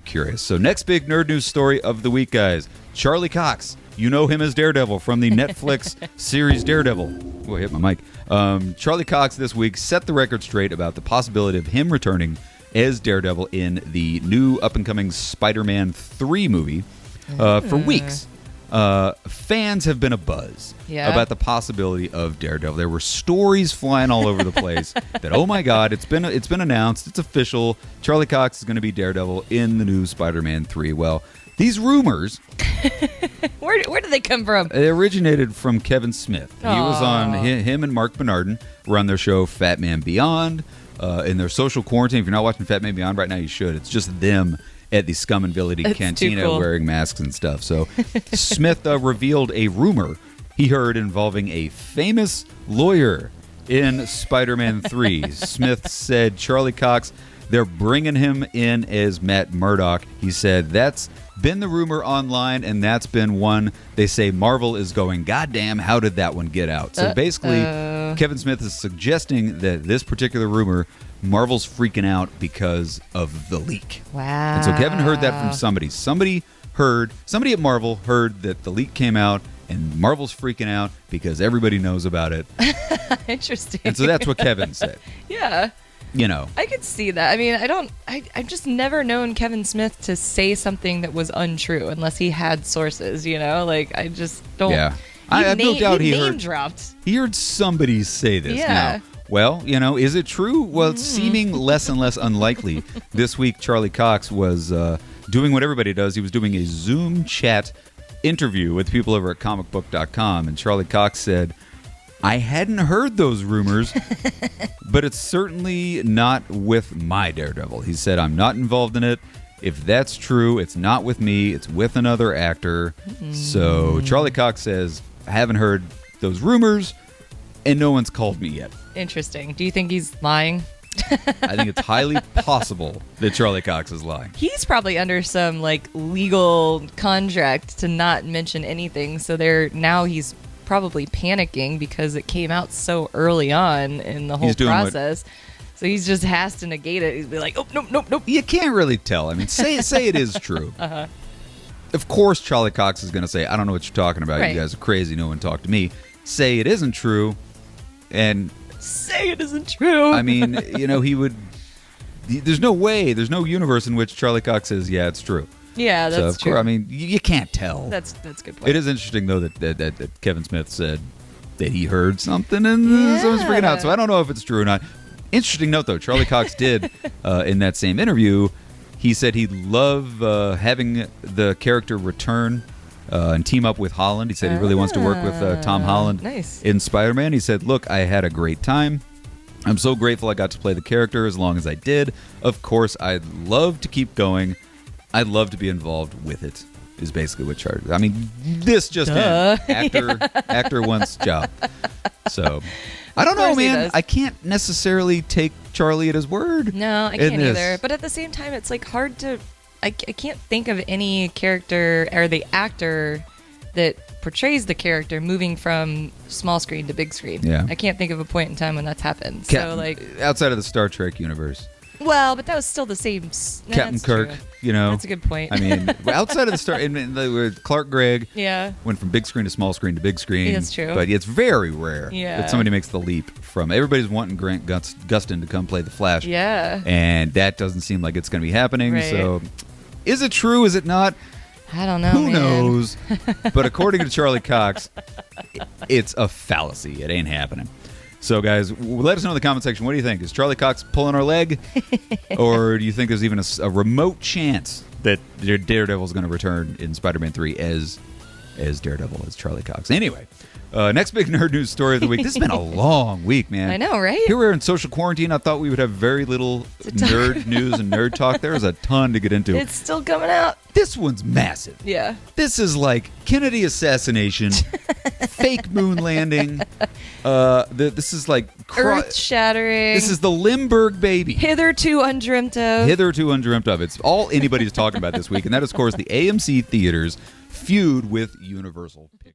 curious. So next big nerd news story of the week, guys. Charlie Cox. You know him as Daredevil from the Netflix series Daredevil. Oh, I hit my mic. Charlie Cox this week set the record straight about the possibility of him returning as Daredevil in the new up-and-coming Spider-Man 3 movie. For weeks, fans have been abuzz about the possibility of Daredevil. There were stories flying all over the place that, oh my God, it's been announced, it's official. Charlie Cox is going to be Daredevil in the new Spider-Man 3. Well, these rumors... Where did they come from? They originated from Kevin Smith. He was on, him and Mark Bernardin were on their show Fat Man Beyond, in their social quarantine. If you're not watching Fat Man Beyond right now, you should. It's just them at the Scum and Villainy Cantina wearing masks and stuff. So Smith revealed a rumor he heard involving a famous lawyer in Spider-Man 3. Smith said Charlie Cox, they're bringing him in as Matt Murdock. He said that's been the rumor online, and that's been one they say Marvel is going, goddamn, how did that one get out? So basically, Kevin Smith is suggesting that this particular rumor, Marvel's freaking out because of the leak. Wow. And so Kevin heard that from somebody. Somebody at Marvel heard that the leak came out, and Marvel's freaking out because everybody knows about it. Interesting. And so that's what Kevin said. Yeah. You know. I could see that. I mean, I've just never known Kevin Smith to say something that was untrue unless he had sources, you know? Like, I just don't. Yeah. I have no doubt he heard. Dropped. He heard somebody say this. Yeah. Now, well, you know, is it true? Well, it's seeming less and less unlikely. This week, Charlie Cox was doing what everybody does. He was doing a Zoom chat interview with people over at comicbook.com, and Charlie Cox said, I hadn't heard those rumors, but it's certainly not with my Daredevil. He said, I'm not involved in it. If that's true, it's not with me. It's with another actor. So Charlie Cox says, I haven't heard those rumors, and no one's called me yet. Interesting. Do you think he's lying? I think it's highly possible that Charlie Cox is lying. He's probably under some like legal contract to not mention anything. So now he's probably panicking because it came out so early on in the whole process. So he just has to negate it. He's be like, oh, nope. You can't really tell. I mean, say it is true. Of course, Charlie Cox is going to say, I don't know what you're talking about. Right. You guys are crazy. No one talked to me. Say it isn't true. And say it isn't true. I mean, you know, he would. There's no way. There's no universe in which Charlie Cox says, yeah, it's true. Yeah, that's true. I mean, you can't tell. That's a good point. It is interesting, though, that Kevin Smith said that he heard something and someone's freaking out. So I don't know if it's true or not. Interesting note, though. Charlie Cox did, in that same interview, he said he'd love having the character return and team up with Holland. He said he really wants to work with Tom Holland in Spider-Man. He said, look, I had a great time. I'm so grateful I got to play the character as long as I did. Of course, I'd love to keep going. I'd love to be involved with it, is basically what Charlie... I mean, this just in. Actor wants job. So, I don't know, man. I can't necessarily take Charlie at his word. No, I can't either. But at the same time, it's like hard to... I can't think of any character or the actor that portrays the character moving from small screen to big screen. Yeah. I can't think of a point in time when that's happened. So like outside of the Star Trek universe. Well, but that was still the same. Captain Kirk, true. You know. That's a good point. I mean, outside of the Star, Clark Gregg went from big screen to small screen to big screen. Yeah, that's true. But it's very rare that somebody makes the leap from. Everybody's wanting Grant Gustin to come play the Flash. Yeah. And that doesn't seem like it's going to be happening. Right. So, is it true? Is it not? I don't know. Who knows? But according to Charlie Cox, it's a fallacy. It ain't happening. So, guys, let us know in the comment section. What do you think? Is Charlie Cox pulling our leg? Or do you think there's even a remote chance that Daredevil is going to return in Spider-Man 3 as Daredevil, as Charlie Cox? Anyway, next big nerd news story of the week. This has been a long week, man. I know, right? Here we're in social quarantine. I thought we would have very little nerd news and nerd talk. There was a ton to get into. It's still coming out. This one's massive. Yeah. This is like Kennedy assassination, fake moon landing. This is like earth shattering. This is the Limburg baby. Hitherto undreamt of. Hitherto undreamt of. It's all anybody's talking about this week, and that is, of course, the AMC Theaters feud with Universal Pictures.